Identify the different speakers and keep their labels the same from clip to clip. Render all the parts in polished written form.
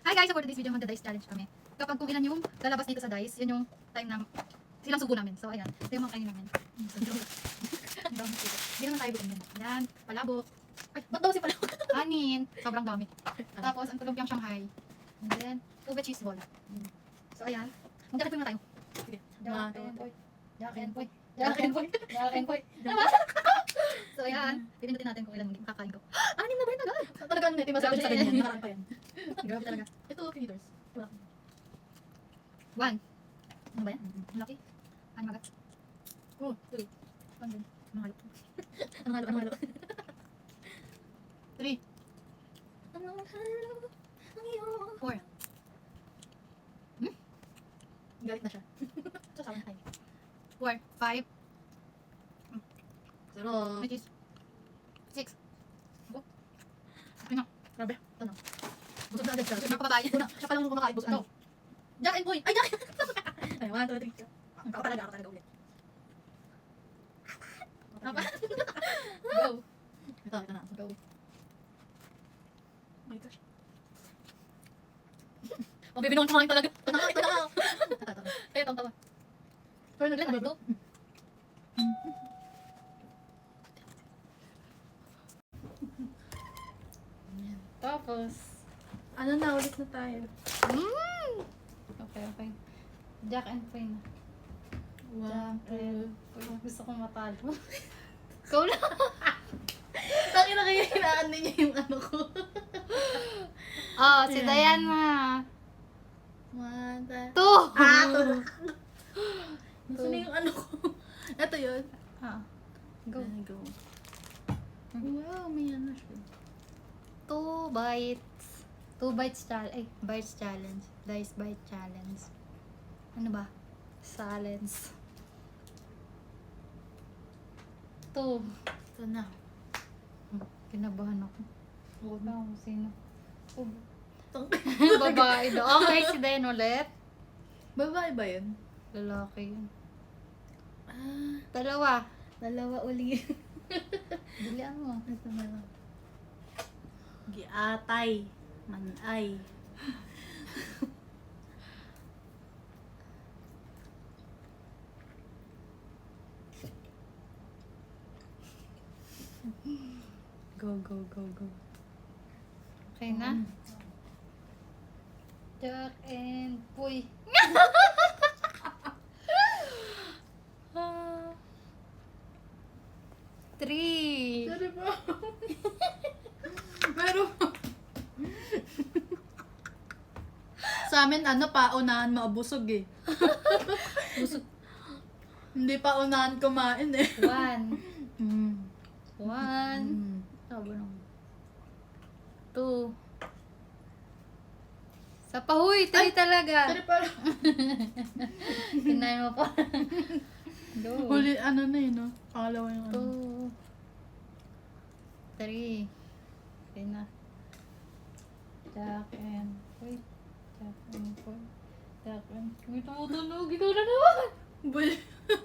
Speaker 1: Hi guys! So for today's video, magda-dice challenge kami. Kapag kung ilan yung lalabas dito sa dice, yun yung time na silang subo namin. So ayan, ito yung mga kainin namin. Ang dami dito. Hindi naman tayo gutom yan. Ayan, palabok. Ay, ba't daw si palabok? Anin. Sobrang dami. Tapos, ang tulog yung Shanghai. And then, ube cheese ball. So ayan, mag-jacket po muna tayo. Sige. Jacket and boy. Jacket and boy. Jacket and boy. Jacket and boy. Diba? So ayan, pindutin natin kung ilan makakain ko. Anim na ba yun agad? Talaga ano, ito masabi sa ganyan. Nakaraan pa yan. Grabe talaga. Ito, liters. Wala. 1. Ano ba yan? Ang laki. Ano magat? Oh, 2. Ano din? Ano halo? Ano halo? Ano halo? 3. Ano halo? 4. Galit na siya. Sasawa na tayo. 4. 5. 0. 6. Ako. Ay na. Grabe. Ano? Busog na agad siya. Mga kababayan. Siya pa lang kumakain. Busog. Ano? Jack and Boy. Ay, Jack! Ay, 1, 2, 3. Ako talaga ulit. Go. Ito na. Go. Oh my gosh. Mabibinuhan kumain talaga. Ito na. Ay, tawa. Pero naglan, ano ito? Tapos,
Speaker 2: Ano na, ulit na tayo.
Speaker 1: Okay. Jack and Boy na. Jack and Boy. Gusto kong matalo. Ikaw na.
Speaker 2: Tangin na kaya hinaan niya yung ano ko.
Speaker 1: Oh, si Diana.
Speaker 2: 1, 2.
Speaker 1: 2.
Speaker 2: Ah, ito na. Gusto na yung ano ko. Ito yun.
Speaker 1: Go.
Speaker 2: Go. Wow, may ano siya.
Speaker 1: 2 bites. 2 bites challenge. Ay, bites challenge. Dice bite challenge. Ano ba? Silence. 2.
Speaker 2: Ito na.
Speaker 1: Kinabahan ako.
Speaker 2: Oo
Speaker 1: Wala kung sino. Oh,
Speaker 2: Itong
Speaker 1: babae daw. Okay, si Diane ulit.
Speaker 2: babae ba yun?
Speaker 1: Lalaki yun.
Speaker 2: Ah,
Speaker 1: 2.
Speaker 2: dalawa uli.
Speaker 1: Bilian mo.
Speaker 2: Ito na lang. Giatay. Manay.
Speaker 1: Go. Okay na? Jack and Boy. Three.
Speaker 2: Sorry po. Meron po. Sa amin, paunahan maabusog eh.
Speaker 1: Busog.
Speaker 2: Hindi pa unahan kumain eh.
Speaker 1: 1.
Speaker 2: Mm.
Speaker 1: 1. Tama lang. 2. Sa pahuy, 3 talaga.
Speaker 2: Sorry pa.
Speaker 1: Kinain mo pa. Go.
Speaker 2: Huli, ano na yun, no? Pangalawa yung ano.
Speaker 1: 2. 3. Okay na. Jack and Boy. Jack and Boy. Jack and Boy. Tumutunog. Ikaw na naman.
Speaker 2: Boy.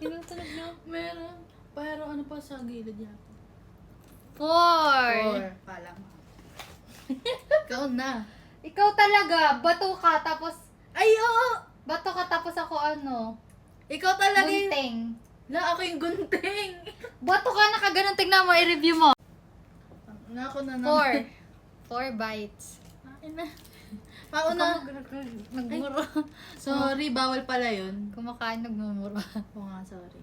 Speaker 1: Tinutunog na.
Speaker 2: Meron. Pero ano pa sa gilid yata?
Speaker 1: 4.
Speaker 2: Pa lang. Ikaw na.
Speaker 1: Ikaw talaga. Bato ka tapos
Speaker 2: Ay, oo!
Speaker 1: bato ka tapos ako ano?
Speaker 2: Ikaw talaga yung...
Speaker 1: Gunting.
Speaker 2: La, ako yung gunting.
Speaker 1: Bato ka nakaganon. Tignan mo. I-review mo.
Speaker 2: Ako na
Speaker 1: 4 bites.
Speaker 2: Ay na. Pauna.
Speaker 1: Nagmuro.
Speaker 2: Sorry, bawal pala yun.
Speaker 1: Kumakain nagmumuro.
Speaker 2: Oo nga, sorry.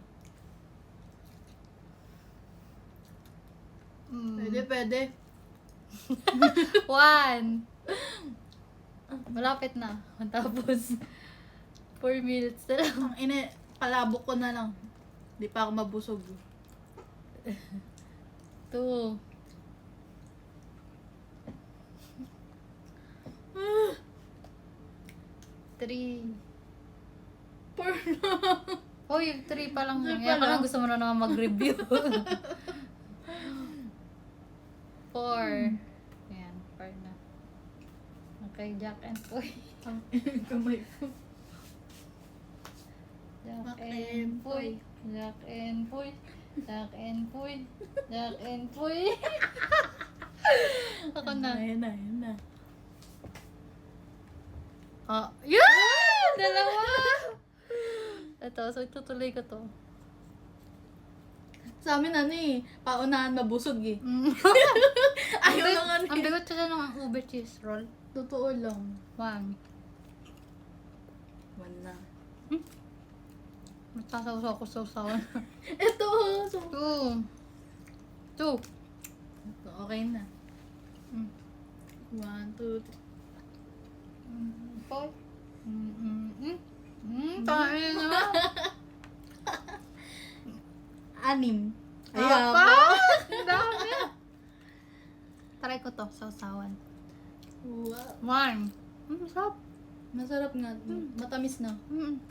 Speaker 2: Pwede.
Speaker 1: 1. Malapit na. Tapos 4 minutes na lang.
Speaker 2: Ang ina, palabok ko na lang. Di pa ako mabusog.
Speaker 1: 2. 3.
Speaker 2: 4 na.
Speaker 1: Hoy, 3 pa lang.
Speaker 2: Three pa
Speaker 1: Ngayon pa lang
Speaker 2: lang.
Speaker 1: gusto mo na naman mag-review. 4. Ayan, 4 na. Okay, Jack and Boy.
Speaker 2: Ang kamay ko.
Speaker 1: Jack and Boy. Jack and Boy. Jack and Boy. Jack and Boy. Ako na.
Speaker 2: Ayun na. Ah, yeah! Dalawa! Ito, so itutuloy ko to. Sa amin ano eh, paunahan mabusog eh. Ayaw lang ano
Speaker 1: Ang
Speaker 2: eh.
Speaker 1: bigot sila ng ube cheese roll.
Speaker 2: Totoo lang.
Speaker 1: 1.
Speaker 2: One na.
Speaker 1: Magsasaw ko sa usawan.
Speaker 2: Ito! So,
Speaker 1: 2. 2.
Speaker 2: okay na. 1, 2,
Speaker 1: 4. Tain na.
Speaker 2: 6.
Speaker 1: Apa? Ang dami. Try ko to sa usawan.
Speaker 2: Wow.
Speaker 1: 1. Sarap.
Speaker 2: Masarap nga. Matamis na.
Speaker 1: 2.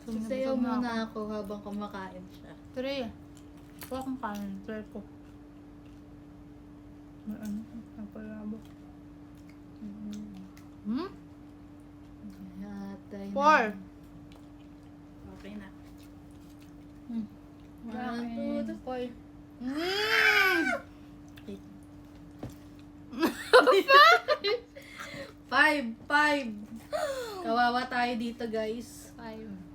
Speaker 2: Sasayaw muna ako habang kumakain siya.
Speaker 1: 3. Wala akong kanin. Try ko. Ano? Napalabo.
Speaker 2: Yatay na.
Speaker 1: 4.
Speaker 2: Okay na. 1, 2,
Speaker 1: 4.
Speaker 2: 5. Kawawa tayo dito, guys.
Speaker 1: 5.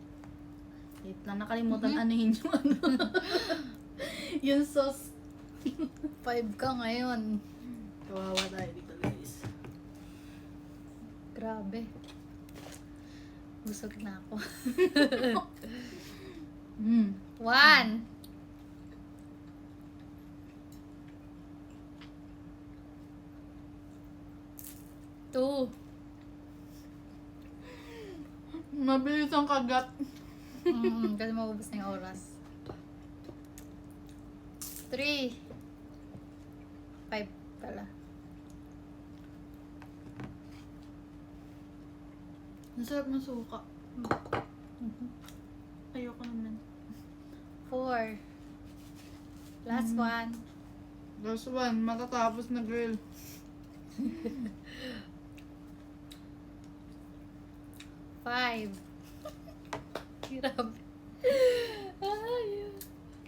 Speaker 2: Wait lang, nakalimutan anuhin yung ano. yung sauce.
Speaker 1: 5 ka ngayon.
Speaker 2: Kawawa tayo dito, guys.
Speaker 1: Grabe. Busog na ako. 1. Two.
Speaker 2: Mabilis ang kagat.
Speaker 1: Kasi maubos na yung oras. 3. 5 pala.
Speaker 2: Nasarap ng suka. Ayoko naman.
Speaker 1: 4. Last one.
Speaker 2: Last one, matatapos na grill.
Speaker 1: 5. Hirap.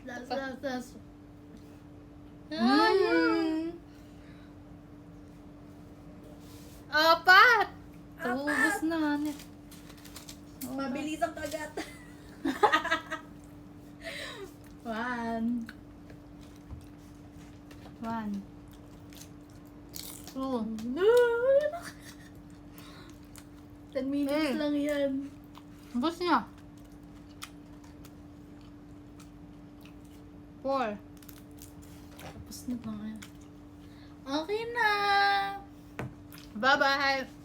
Speaker 2: Last.
Speaker 1: Apat! Ubus na.
Speaker 2: Mabilis ang kagat. 1.
Speaker 1: 1. 2.
Speaker 2: 10 minutes lang yan.
Speaker 1: Ubus niya. 4.
Speaker 2: Tapos na ba yan? Okay na!
Speaker 1: Bye-bye!